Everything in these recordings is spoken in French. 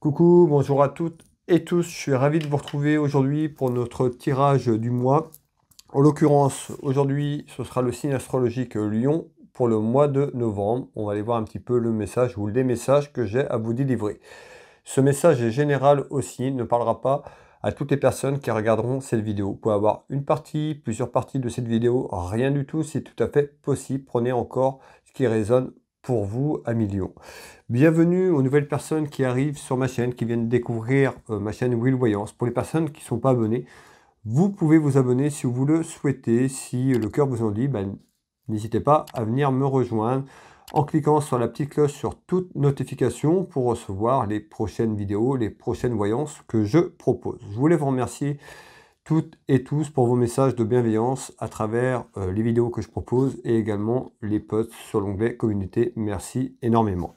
Coucou, bonjour à toutes et tous, je suis ravi de vous retrouver aujourd'hui pour notre tirage du mois. En l'occurrence, aujourd'hui, ce sera le signe astrologique Lion pour le mois de novembre. On va aller voir un petit peu le message ou les messages que j'ai à vous délivrer. Ce message est général aussi, ne parlera pas à toutes les personnes qui regarderont cette vidéo. Vous pouvez avoir une partie, plusieurs parties de cette vidéo, rien du tout, c'est tout à fait possible. Prenez encore ce qui résonne pour vous, amis Lions. Bienvenue aux nouvelles personnes qui arrivent sur ma chaîne, qui viennent découvrir ma chaîne Will Voyance. Pour les personnes qui ne sont pas abonnées, vous pouvez vous abonner si vous le souhaitez. Si le cœur vous en dit, n'hésitez pas à venir me rejoindre en cliquant sur la petite cloche sur toute notification pour recevoir les prochaines vidéos, les prochaines voyances que je propose. Je voulais vous remercier toutes et tous pour vos messages de bienveillance à travers les vidéos que je propose et également les posts sur l'onglet communauté. Merci énormément.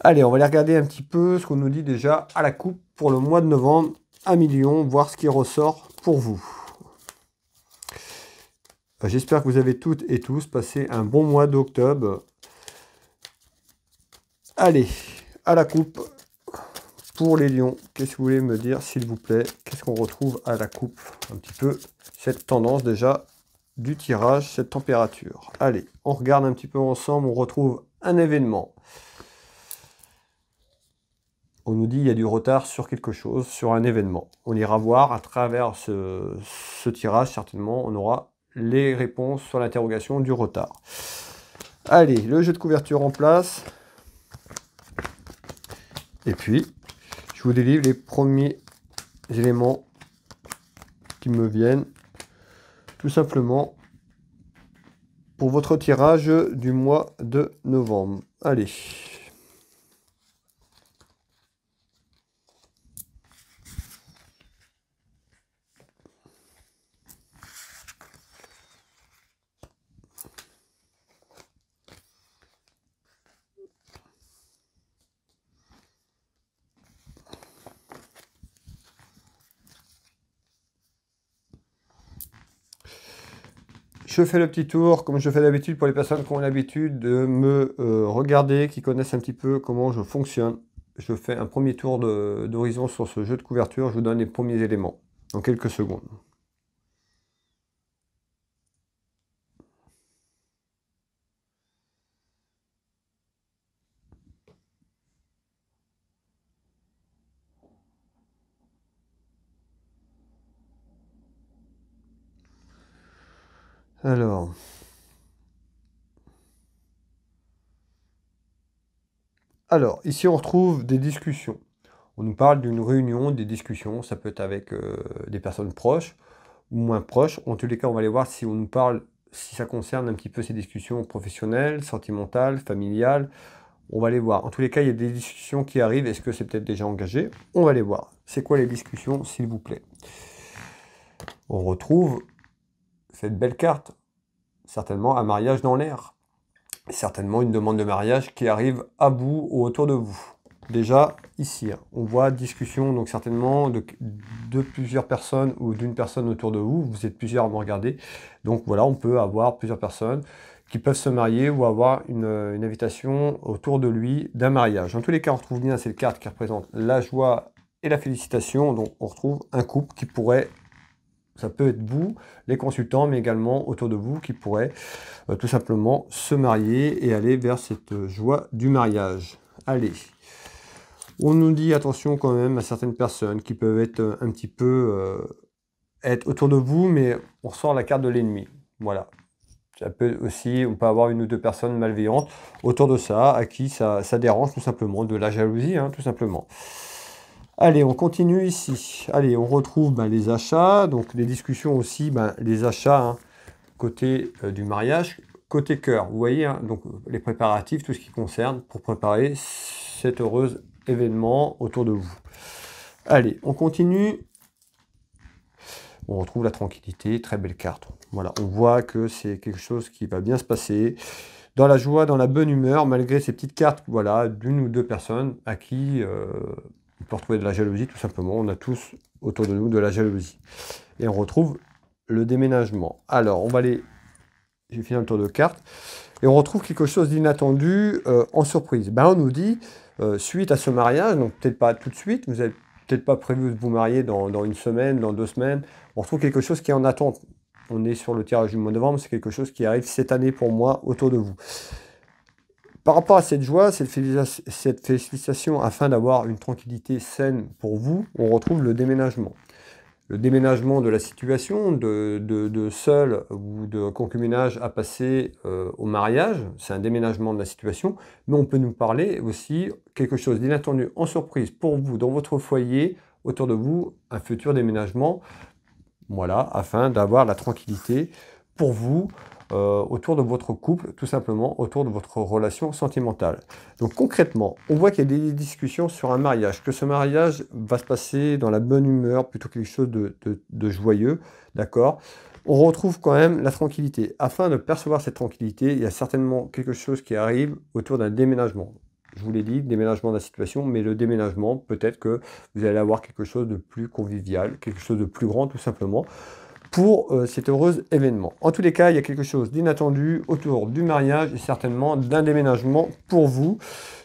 Allez, on va aller regarder un petit peu ce qu'on nous dit déjà à la coupe pour le mois de novembre, 1 million, voir ce qui ressort pour vous. J'espère que vous avez toutes et tous passé un bon mois d'octobre. Allez, à la coupe. Pour les lions, qu'est-ce que vous voulez me dire, s'il vous plaît? Qu'est-ce qu'on retrouve à la coupe? Un petit peu cette tendance déjà du tirage, cette température. Allez, on regarde un petit peu ensemble, on retrouve un événement. On nous dit qu'il y a du retard sur quelque chose, sur un événement. On ira voir à travers ce tirage, certainement, on aura les réponses sur l'interrogation du retard. Allez, le jeu de couverture en place. Et puis, je vous délivre les premiers éléments qui me viennent, tout simplement, pour votre tirage du mois de novembre. Allez. Je fais le petit tour, comme je fais d'habitude pour les personnes qui ont l'habitude de me regarder, qui connaissent un petit peu comment je fonctionne. Je fais un premier tour d'horizon sur ce jeu de couverture, je vous donne les premiers éléments dans quelques secondes. Alors, ici on retrouve des discussions. On nous parle d'une réunion, des discussions, ça peut être avec des personnes proches ou moins proches. En tous les cas, on va aller voir si on nous parle, si ça concerne un petit peu ces discussions professionnelles, sentimentales, familiales. On va aller voir. En tous les cas, il y a des discussions qui arrivent. Est-ce que c'est peut-être déjà engagé? On va aller voir. C'est quoi les discussions, s'il vous plaît? On retrouve cette belle carte. Certainement un mariage dans l'air. Certainement une demande de mariage qui arrive à bout ou autour de vous. Déjà, ici, on voit discussion, donc certainement de plusieurs personnes ou d'une personne autour de vous. Vous êtes plusieurs à me regarder. Donc voilà, on peut avoir plusieurs personnes qui peuvent se marier ou avoir une invitation autour de lui d'un mariage. En tous les cas, on retrouve bien cette carte qui représente la joie et la félicitation. Donc on retrouve un couple qui pourrait, ça peut être vous, les consultants, mais également autour de vous qui pourraient tout simplement se marier et aller vers cette joie du mariage. Allez. On nous dit attention quand même à certaines personnes qui peuvent être un petit peu être autour de vous, mais on ressort la carte de l'ennemi. Voilà. Ça peut aussi, on peut avoir une ou deux personnes malveillantes autour de ça, à qui ça dérange tout simplement, de la jalousie, tout simplement. Allez, on continue ici. Allez, on retrouve les achats, donc les discussions aussi, les achats côté du mariage, côté cœur. Vous voyez, donc les préparatifs, tout ce qui concerne pour préparer cet heureux événement autour de vous. Allez, on continue. On retrouve la tranquillité, très belle carte. Voilà, on voit que c'est quelque chose qui va bien se passer. Dans la joie, dans la bonne humeur, malgré ces petites cartes, voilà, d'une ou deux personnes à qui on peut retrouver de la jalousie, tout simplement. On a tous autour de nous de la jalousie. Et on retrouve le déménagement. Alors, on va aller... J'ai fini un tour de cartes. Et on retrouve quelque chose d'inattendu en surprise. On nous dit, suite à ce mariage, donc peut-être pas tout de suite, vous n'avez peut-être pas prévu de vous marier dans une semaine, dans 2 semaines, on retrouve quelque chose qui est en attente. On est sur le tirage du mois de novembre, c'est quelque chose qui arrive cette année pour moi autour de vous. Par rapport à cette joie, cette félicitation, afin d'avoir une tranquillité saine pour vous, on retrouve le déménagement. Le déménagement de la situation, de seul ou de concubinage à passer au mariage, c'est un déménagement de la situation, mais on peut nous parler aussi quelque chose d'inattendu en surprise pour vous, dans votre foyer, autour de vous, un futur déménagement, voilà, afin d'avoir la tranquillité pour vous, autour de votre couple, tout simplement autour de votre relation sentimentale. Donc concrètement, on voit qu'il y a des discussions sur un mariage, que ce mariage va se passer dans la bonne humeur, plutôt quelque chose de joyeux, d'accord? On retrouve quand même la tranquillité. Afin de percevoir cette tranquillité, il y a certainement quelque chose qui arrive autour d'un déménagement. Je vous l'ai dit, déménagement de la situation, mais le déménagement, peut-être que vous allez avoir quelque chose de plus convivial, quelque chose de plus grand tout simplement, pour cet heureux événement. En tous les cas, il y a quelque chose d'inattendu autour du mariage et certainement d'un déménagement pour vous.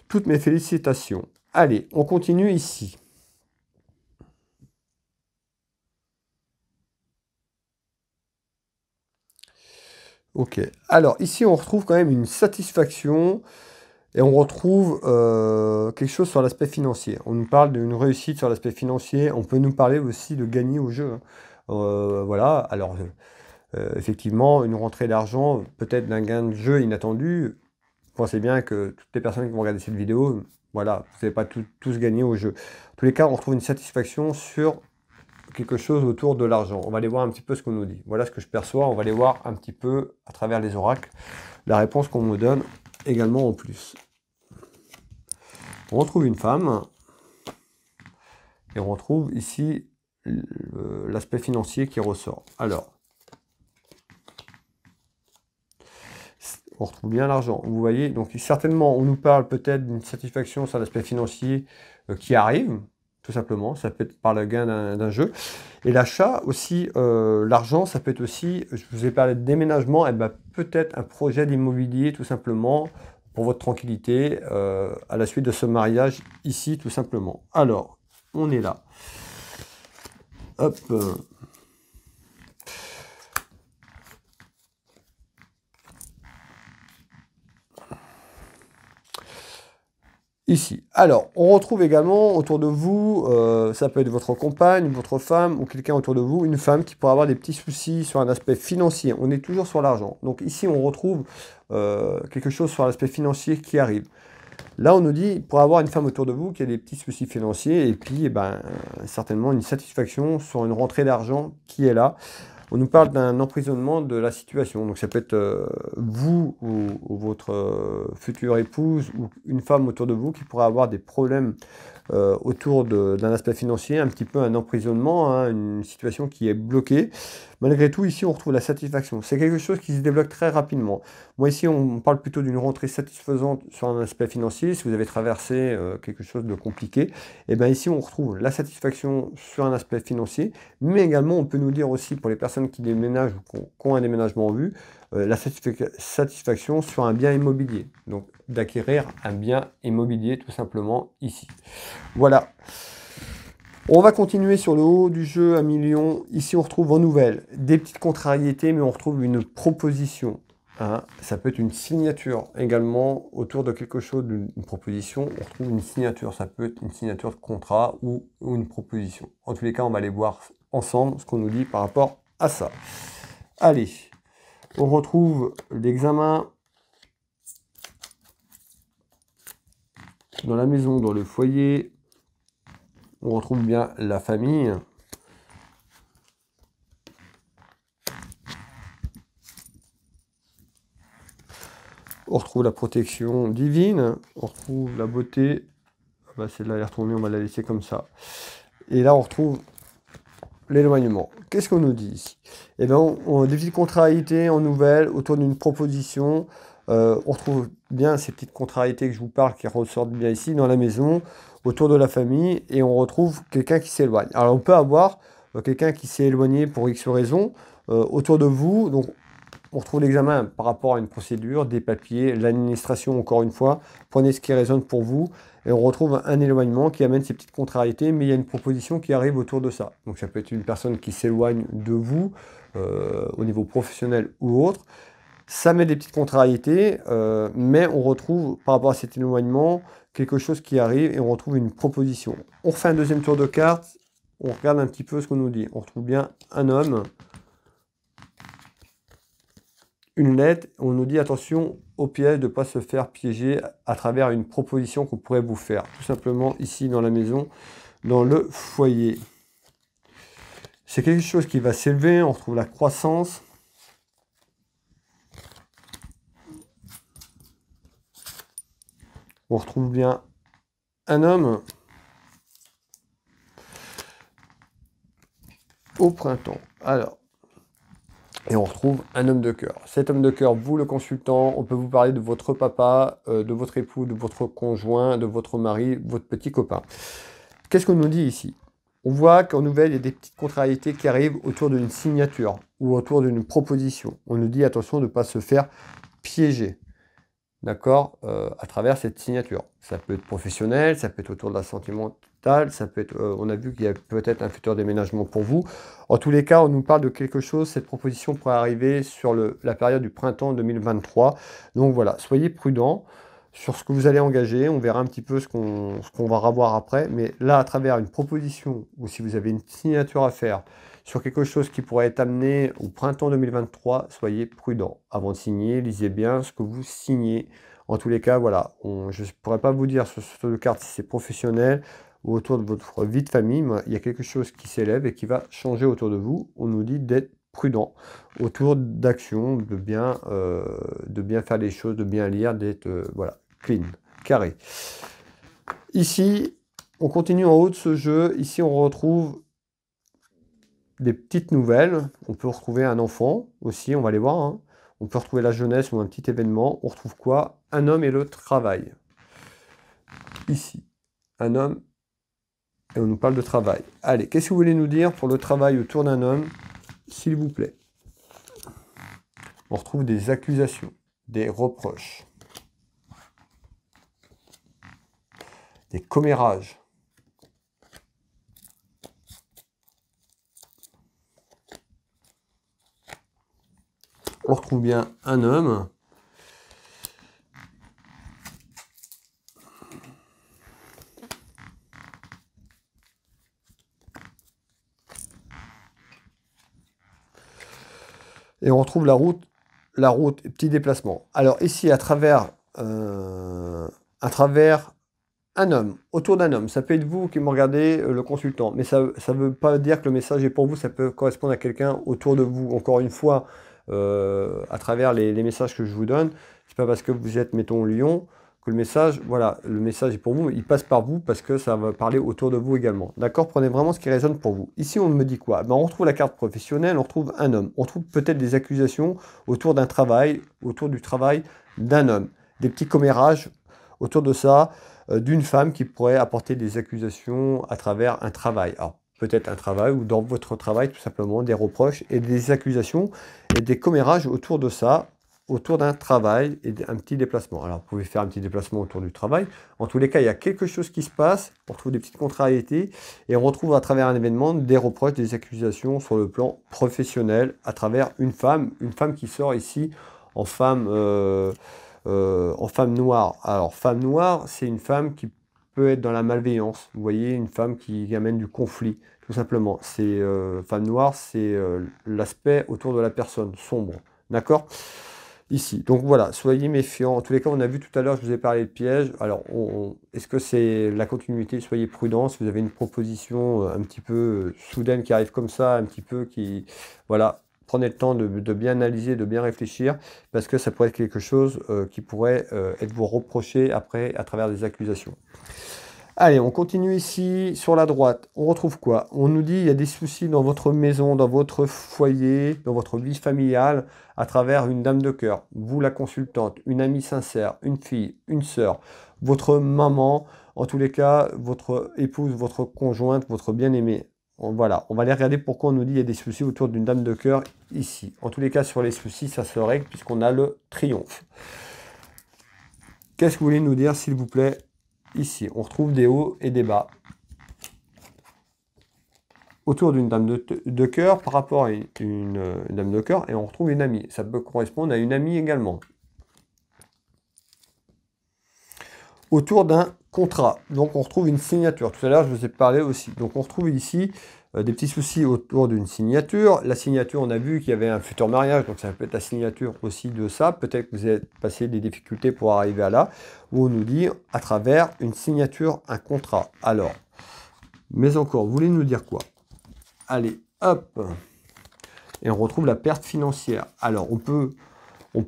Toutes mes félicitations. Allez, on continue ici. Ok, alors ici on retrouve quand même une satisfaction et on retrouve quelque chose sur l'aspect financier. On nous parle d'une réussite sur l'aspect financier, on peut nous parler aussi de gagner au jeu, hein. Voilà, alors effectivement, une rentrée d'argent, peut-être d'un gain de jeu inattendu. Pensez bien que toutes les personnes qui vont regarder cette vidéo, voilà, vous n'allez pas tous gagner au jeu. En tous les cas, on retrouve une satisfaction sur quelque chose autour de l'argent. On va aller voir un petit peu ce qu'on nous dit. Voilà ce que je perçois. On va aller voir un petit peu à travers les oracles la réponse qu'on me donne également en plus. On retrouve une femme et on retrouve ici l'aspect financier qui ressort. Alors, on retrouve bien l'argent. Vous voyez, donc certainement, on nous parle peut-être d'une satisfaction sur l'aspect financier qui arrive, tout simplement. Ça peut être par le gain d'un jeu. Et l'achat aussi, l'argent, ça peut être aussi, je vous ai parlé de déménagement, et ben, peut-être un projet d'immobilier, tout simplement, pour votre tranquillité, à la suite de ce mariage, ici, tout simplement. Alors, on est là. Hop. Ici. Alors, on retrouve également autour de vous, ça peut être votre compagne, votre femme ou quelqu'un autour de vous, une femme qui pourrait avoir des petits soucis sur un aspect financier. On est toujours sur l'argent. Donc ici, on retrouve quelque chose sur l'aspect financier qui arrive. Là, on nous dit, pour avoir une femme autour de vous qui a des petits soucis financiers et puis eh ben, certainement une satisfaction sur une rentrée d'argent qui est là. On nous parle d'un emprisonnement de la situation. Donc ça peut être vous ou votre future épouse ou une femme autour de vous qui pourrait avoir des problèmes autour d'un aspect financier, un petit peu un emprisonnement, hein, une situation qui est bloquée. Malgré tout, ici, on retrouve la satisfaction. C'est quelque chose qui se débloque très rapidement. Moi, ici, on parle plutôt d'une rentrée satisfaisante sur un aspect financier. Si vous avez traversé quelque chose de compliqué, et bien ici, on retrouve la satisfaction sur un aspect financier, mais également, on peut nous dire aussi, pour les personnes qui déménagent ou qui ont un déménagement en vue, la satisfaction sur un bien immobilier. Donc, d'acquérir un bien immobilier, tout simplement, ici. Voilà. On va continuer sur le haut du jeu à millions. Ici, on retrouve en nouvelle des petites contrariétés, mais on retrouve une proposition. Hein. Ça peut être une signature également autour de quelque chose, d'une proposition. On retrouve une signature. Ça peut être une signature de contrat ou une proposition. En tous les cas, on va aller voir ensemble ce qu'on nous dit par rapport à ça. Allez, on retrouve l'examen dans la maison, dans le foyer. On retrouve bien la famille. On retrouve la protection divine. On retrouve la beauté. Bah, celle-là elle est retournée, on va la laisser comme ça. Et là, on retrouve l'éloignement. Qu'est-ce qu'on nous dit ici? Eh bien, on a des petites contrariétés en nouvelles autour d'une proposition. On retrouve bien ces petites contrariétés que je vous parle qui ressortent bien ici dans la maison, autour de la famille, et on retrouve quelqu'un qui s'éloigne. Alors on peut avoir quelqu'un qui s'est éloigné pour X raison autour de vous, donc on retrouve l'examen par rapport à une procédure, des papiers, l'administration, encore une fois. Prenez ce qui résonne pour vous. Et on retrouve un éloignement qui amène ces petites contrariétés, mais il y a une proposition qui arrive autour de ça. Donc ça peut être une personne qui s'éloigne de vous, au niveau professionnel ou autre. Ça met des petites contrariétés, mais on retrouve, par rapport à cet éloignement, quelque chose qui arrive et on retrouve une proposition. On refait un deuxième tour de cartes, on regarde un petit peu ce qu'on nous dit. On retrouve bien un homme, une lettre, on nous dit attention au piège de ne pas se faire piéger à travers une proposition qu'on pourrait vous faire. Tout simplement ici dans la maison, dans le foyer. C'est quelque chose qui va s'élever, on retrouve la croissance. On retrouve bien un homme au printemps. Alors, et on retrouve un homme de cœur. Cet homme de cœur, vous le consultant, on peut vous parler de votre papa, de votre époux, de votre conjoint, de votre mari, votre petit copain. Qu'est-ce qu'on nous dit ici? On voit qu'en nouvelle, il y a des petites contrariétés qui arrivent autour d'une signature ou autour d'une proposition. On nous dit attention de ne pas se faire piéger. D'accord, à travers cette signature. Ça peut être professionnel, ça peut être autour de la sentimentale, ça peut être, on a vu qu'il y a peut-être un futur déménagement pour vous. En tous les cas, on nous parle de quelque chose, cette proposition pourrait arriver sur la période du printemps 2023. Donc voilà, soyez prudents sur ce que vous allez engager. On verra un petit peu ce qu'on va revoir après. Mais là, à travers une proposition, ou si vous avez une signature à faire, sur quelque chose qui pourrait être amené au printemps 2023, soyez prudents. Avant de signer, lisez bien ce que vous signez. En tous les cas, voilà, je ne pourrais pas vous dire sur ce de carte si c'est professionnel ou autour de votre vie de famille, mais il y a quelque chose qui s'élève et qui va changer autour de vous. On nous dit d'être prudent autour d'actions, de bien faire les choses, de bien lire, d'être voilà, clean, carré. Ici, on continue en haut de ce jeu. Ici, on retrouve des petites nouvelles. On peut retrouver un enfant aussi, on va les voir. Hein. On peut retrouver la jeunesse ou un petit événement. On retrouve quoi? Un homme et le travail. Ici, un homme et on nous parle de travail. Allez, qu'est-ce que vous voulez nous dire pour le travail autour d'un homme, s'il vous plaît? On retrouve des accusations, des reproches, des commérages. On retrouve bien un homme. Et on retrouve la route, petit déplacement. Alors ici, à travers un homme, autour d'un homme, ça peut être vous qui me regardez, le consultant, mais ça ne veut pas dire que le message est pour vous, ça peut correspondre à quelqu'un autour de vous. Encore une fois, à travers les messages que je vous donne, c'est pas parce que vous êtes, mettons, Lyon, que le message, voilà, le message est pour vous, il passe par vous parce que ça va parler autour de vous également. D'accord? Prenez vraiment ce qui résonne pour vous. Ici, on me dit quoi? Ben, on retrouve la carte professionnelle, on retrouve un homme. On trouve peut-être des accusations autour d'un travail, autour du travail d'un homme. Des petits commérages autour de ça, d'une femme qui pourrait apporter des accusations à travers un travail. Alors, peut-être un travail ou dans votre travail, tout simplement, des reproches et des accusations et des commérages autour de ça, autour d'un travail et d'un petit déplacement. Alors, vous pouvez faire un petit déplacement autour du travail. En tous les cas, il y a quelque chose qui se passe. On retrouve des petites contrariétés et on retrouve à travers un événement des reproches, des accusations sur le plan professionnel à travers une femme qui sort ici en femme noire. Alors, femme noire, c'est une femme qui peut être dans la malveillance. Vous voyez, une femme qui amène du conflit, tout simplement. C'est femme noire, c'est l'aspect autour de la personne, sombre. D'accord? Ici. Donc voilà, soyez méfiants. En tous les cas, on a vu tout à l'heure, je vous ai parlé de piège. Alors, est-ce que c'est la continuité? Soyez prudents. Si vous avez une proposition un petit peu soudaine qui arrive comme ça, un petit peu qui... Voilà, prenez le temps de bien analyser, de bien réfléchir, parce que ça pourrait être quelque chose qui pourrait être vous reproché après à travers des accusations. Allez, on continue ici sur la droite. On retrouve quoi? On nous dit il y a des soucis dans votre maison, dans votre foyer, dans votre vie familiale, à travers une dame de cœur, vous la consultante, une amie sincère, une fille, une sœur, votre maman, en tous les cas, votre épouse, votre conjointe, votre bien-aimé. Voilà, on va aller regarder pourquoi on nous dit qu'il y a des soucis autour d'une dame de cœur ici. En tous les cas, sur les soucis, ça se règle puisqu'on a le triomphe. Qu'est-ce que vous voulez nous dire, s'il vous plaît, ici? On retrouve des hauts et des bas autour d'une dame de cœur par rapport à une dame de cœur, et on retrouve une amie. Ça peut correspondre à une amie également. Autour d'un contrat, donc on retrouve une signature. Tout à l'heure, je vous ai parlé aussi. Donc on retrouve ici des petits soucis autour d'une signature. La signature, on a vu qu'il y avait un futur mariage, donc ça peut être la signature aussi de ça. Peut-être que vous avez passé des difficultés pour arriver à là, où on nous dit à travers une signature, un contrat. Alors, mais encore, vous voulez nous dire quoi? Allez, hop, et on retrouve la perte financière. Alors, on peut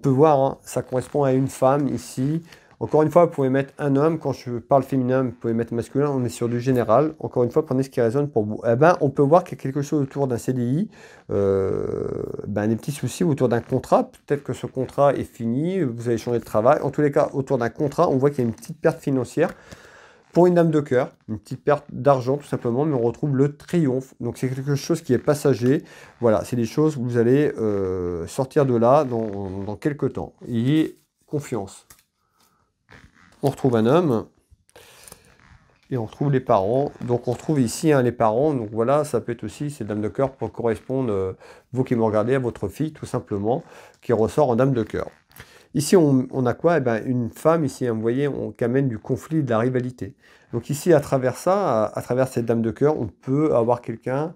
voir, hein, ça correspond à une femme ici. Encore une fois, vous pouvez mettre un homme. Quand je parle féminin, vous pouvez mettre masculin. On est sur du général. Encore une fois, prenez ce qui résonne pour vous. Eh ben, on peut voir qu'il y a quelque chose autour d'un CDI, des petits soucis autour d'un contrat. Peut-être que ce contrat est fini, vous avez changé de travail. En tous les cas, autour d'un contrat, on voit qu'il y a une petite perte financière. Pour une dame de cœur, une petite perte d'argent tout simplement, mais on retrouve le triomphe. Donc c'est quelque chose qui est passager. Voilà, c'est des choses où vous allez sortir de là dans quelques temps. Ayez confiance. On retrouve un homme et on retrouve les parents. Donc on retrouve ici les parents. Donc voilà, ça peut être aussi ces dames de cœur pour correspondre, vous qui me regardez, à votre fille tout simplement, qui ressort en dame de cœur. Ici, on a quoi? Eh ben, une femme, ici, vous voyez, qui amène du conflit, de la rivalité. Donc ici, à travers ça, à travers cette dame de cœur, on peut avoir quelqu'un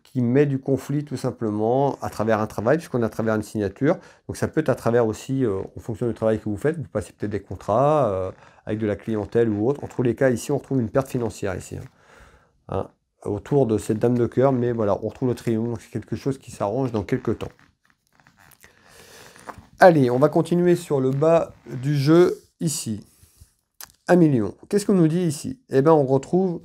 qui met du conflit tout simplement à travers un travail, puisqu'on est à travers une signature. Donc ça peut être à travers aussi, en fonction du travail que vous faites, vous passez peut-être des contrats avec de la clientèle ou autre. En tous les cas, ici, on retrouve une perte financière ici. Autour de cette dame de cœur, mais voilà, on retrouve le triomphe. Donc c'est quelque chose qui s'arrange dans quelques temps. Allez, on va continuer sur le bas du jeu, ici. 1 million. Qu'est-ce qu'on nous dit ici? Eh bien, on retrouve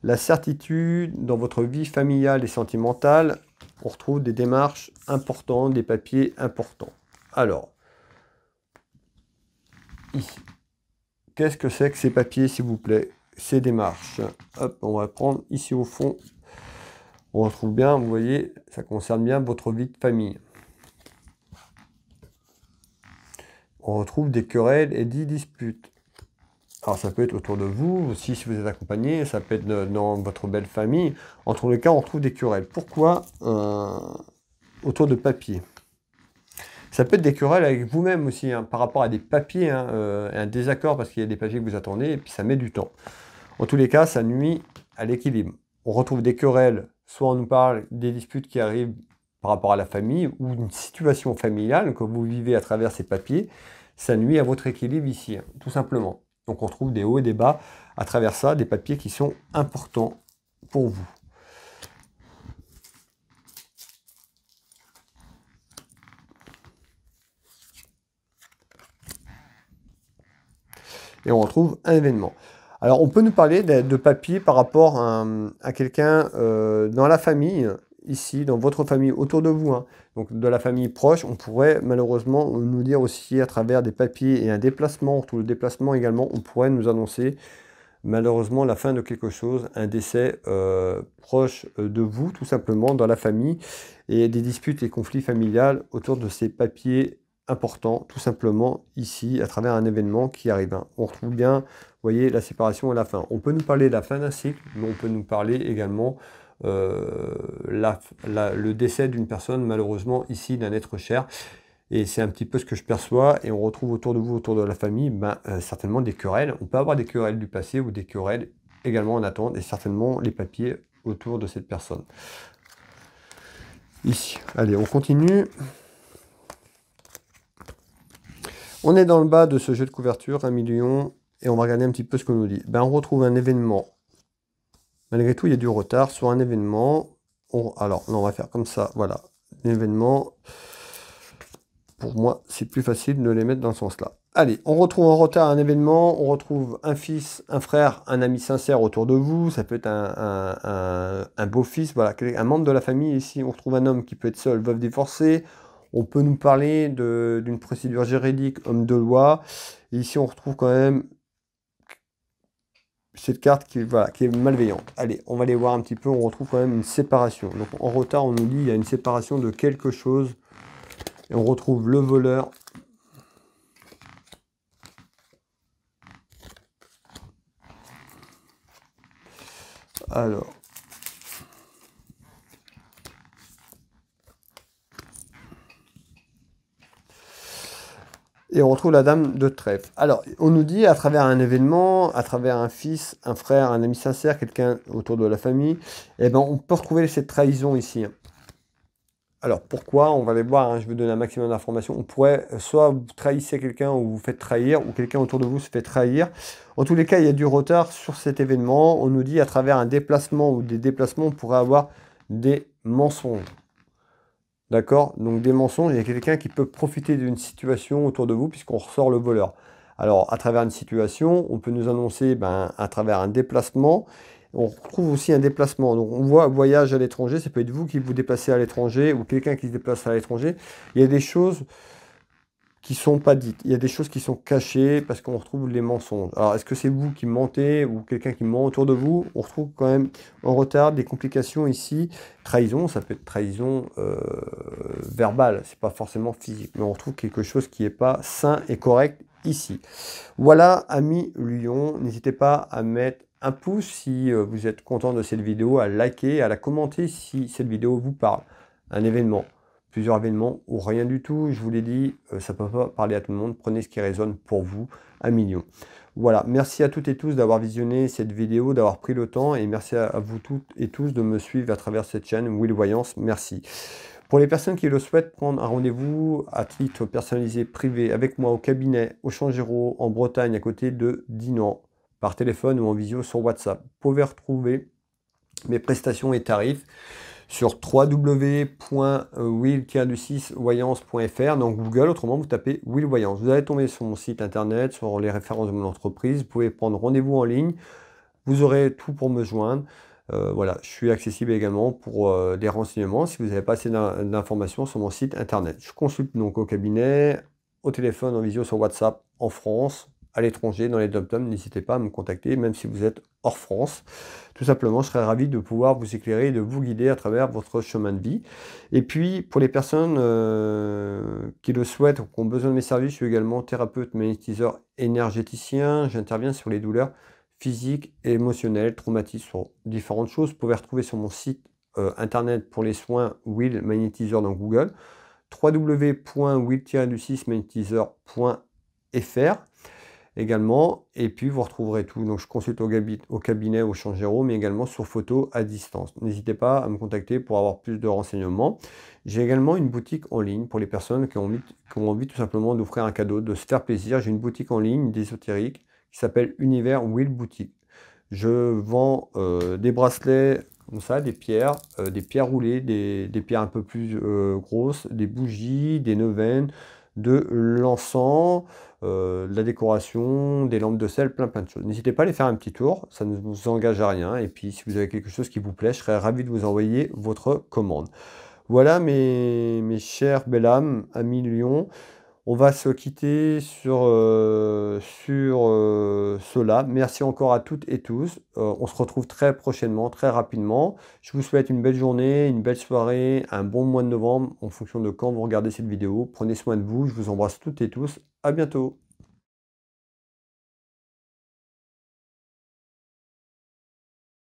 la certitude dans votre vie familiale et sentimentale. On retrouve des démarches importantes, des papiers importants. Alors, ici. Qu'est-ce que c'est que ces papiers, s'il vous plaît? Ces démarches. Hop, on va prendre ici au fond. On retrouve bien, vous voyez, ça concerne bien votre vie de famille. On retrouve des querelles et des disputes. Alors ça peut être autour de vous, aussi si vous êtes accompagné, ça peut être dans votre belle famille. En tous les cas, on retrouve des querelles. Pourquoi autour de papier? Ça peut être des querelles avec vous-même aussi, par rapport à des papiers, un désaccord parce qu'il y a des papiers que vous attendez et puis ça met du temps. En tous les cas, ça nuit à l'équilibre. On retrouve des querelles, soit on nous parle des disputes qui arrivent par rapport à la famille ou une situation familiale que vous vivez à travers ces papiers, ça nuit à votre équilibre ici, tout simplement. Donc on retrouve des hauts et des bas à travers ça, des papiers qui sont importants pour vous. Et on retrouve un événement. Alors on peut nous parler de papier par rapport à quelqu'un dans la famille, ici, dans votre famille, autour de vous. Donc de la famille proche, on pourrait malheureusement nous dire aussi à travers des papiers et un déplacement, on retrouve le déplacement également, on pourrait nous annoncer malheureusement la fin de quelque chose, un décès proche de vous, tout simplement, dans la famille, et des disputes et conflits familiales autour de ces papiers importants, tout simplement, ici, à travers un événement qui arrive. On retrouve bien, vous voyez, la séparation à la fin. On peut nous parler de la fin d'un cycle, mais on peut nous parler également le décès d'une personne, malheureusement, ici, d'un être cher. Et c'est un petit peu ce que je perçois, et on retrouve autour de vous, autour de la famille, certainement des querelles. On peut avoir des querelles du passé ou des querelles également en attente, et certainement les papiers autour de cette personne. Ici, allez, on continue. On est dans le bas de ce jeu de couverture, 1 million, et on va regarder un petit peu ce qu'on nous dit. On retrouve un événement. Malgré tout, il y a du retard sur un événement. Alors, là, on va faire comme ça, voilà. L'événement... Pour moi, c'est plus facile de les mettre dans ce sens-là. Allez, on retrouve en retard un événement, on retrouve un fils, un frère, un ami sincère autour de vous, ça peut être un beau-fils, voilà, un membre de la famille. Ici, on retrouve un homme qui peut être seul, veuve divorcée. On peut nous parler d'une procédure juridique, homme de loi. Et ici, on retrouve quand même cette carte qui, voilà, qui est malveillante. Allez, on va aller voir un petit peu, on retrouve quand même une séparation. Donc en retard, on nous dit il y a une séparation de quelque chose. Et on retrouve le voleur. Alors. Et on retrouve la dame de trèfle. Alors, on nous dit à travers un événement, à travers un fils, un frère, un ami sincère, quelqu'un autour de la famille, eh ben, on peut retrouver cette trahison ici. Alors, pourquoi? On va aller voir, hein, je vais donner un maximum d'informations. On pourrait, soit vous trahissez quelqu'un ou vous faites trahir, ou quelqu'un autour de vous se fait trahir. En tous les cas, il y a du retard sur cet événement. On nous dit à travers un déplacement ou des déplacements, on pourrait avoir des mensonges. D'accord? Donc des mensonges, il y a quelqu'un qui peut profiter d'une situation autour de vous puisqu'on ressort le voleur. Alors à travers une situation, on peut nous annoncer à travers un déplacement. On retrouve aussi un déplacement. Donc on voit voyage à l'étranger, ça peut être vous qui vous déplacez à l'étranger ou quelqu'un qui se déplace à l'étranger. Il y a des choses qui sont pas dites. Il y a des choses qui sont cachées parce qu'on retrouve les mensonges. Alors, est-ce que c'est vous qui mentez ou quelqu'un qui ment autour de vous? On retrouve quand même en retard des complications ici. Trahison, ça peut être trahison verbale, c'est pas forcément physique, mais on retrouve quelque chose qui n'est pas sain et correct ici. Voilà, amis Lyon, n'hésitez pas à mettre un pouce si vous êtes content de cette vidéo, à liker, à la commenter si cette vidéo vous parle. Un événement, plusieurs événements ou rien du tout, je vous l'ai dit, ça ne peut pas parler à tout le monde, prenez ce qui résonne pour vous, 1 million. Voilà, merci à toutes et tous d'avoir visionné cette vidéo, d'avoir pris le temps, et merci à vous toutes et tous de me suivre à travers cette chaîne Will Voyance, merci. Pour les personnes qui le souhaitent, prendre un rendez-vous à titre personnalisé, privé, avec moi au cabinet, au Changero, en Bretagne, à côté de Dinan, par téléphone ou en visio sur WhatsApp. Vous pouvez retrouver mes prestations et tarifs sur www.will-voyance.fr dans Google, autrement vous tapez Will Voyance. Vous allez tomber sur mon site internet, sur les références de mon entreprise, vous pouvez prendre rendez-vous en ligne, vous aurez tout pour me joindre. Voilà, je suis accessible également pour des renseignements si vous n'avez pas assez d'informations sur mon site internet. Je consulte donc au cabinet, au téléphone, en visio sur WhatsApp, en France, à l'étranger, dans les dom-toms. N'hésitez pas à me contacter, même si vous êtes hors France. Tout simplement, je serais ravi de pouvoir vous éclairer et de vous guider à travers votre chemin de vie. Et puis, pour les personnes qui le souhaitent ou qui ont besoin de mes services, je suis également thérapeute, magnétiseur, énergéticien. J'interviens sur les douleurs physique et émotionnel, traumatisme, sur différentes choses. Vous pouvez retrouver sur mon site internet pour les soins Will Magnétiseur dans Google, www.will-magnétiseur.fr également, et puis vous retrouverez tout. Donc je consulte au cabinet au Changero, mais également sur photo à distance. N'hésitez pas à me contacter pour avoir plus de renseignements. J'ai également une boutique en ligne pour les personnes qui ont envie tout simplement d'offrir un cadeau, de se faire plaisir. J'ai une boutique en ligne d'ésotérique qui s'appelle Univers Will Boutique. Je vends des bracelets comme ça, des pierres roulées, des pierres un peu plus grosses, des bougies, des neuvaines, de l'encens, de la décoration, des lampes de sel, plein de choses. N'hésitez pas à aller faire un petit tour, ça ne vous engage à rien. Et puis si vous avez quelque chose qui vous plaît, je serais ravi de vous envoyer votre commande. Voilà mes chères belles âmes, amis Lyon. On va se quitter sur cela. Merci encore à toutes et tous. On se retrouve très prochainement, très rapidement. Je vous souhaite une belle journée, une belle soirée, un bon mois de novembre en fonction de quand vous regardez cette vidéo. Prenez soin de vous. Je vous embrasse toutes et tous. À bientôt.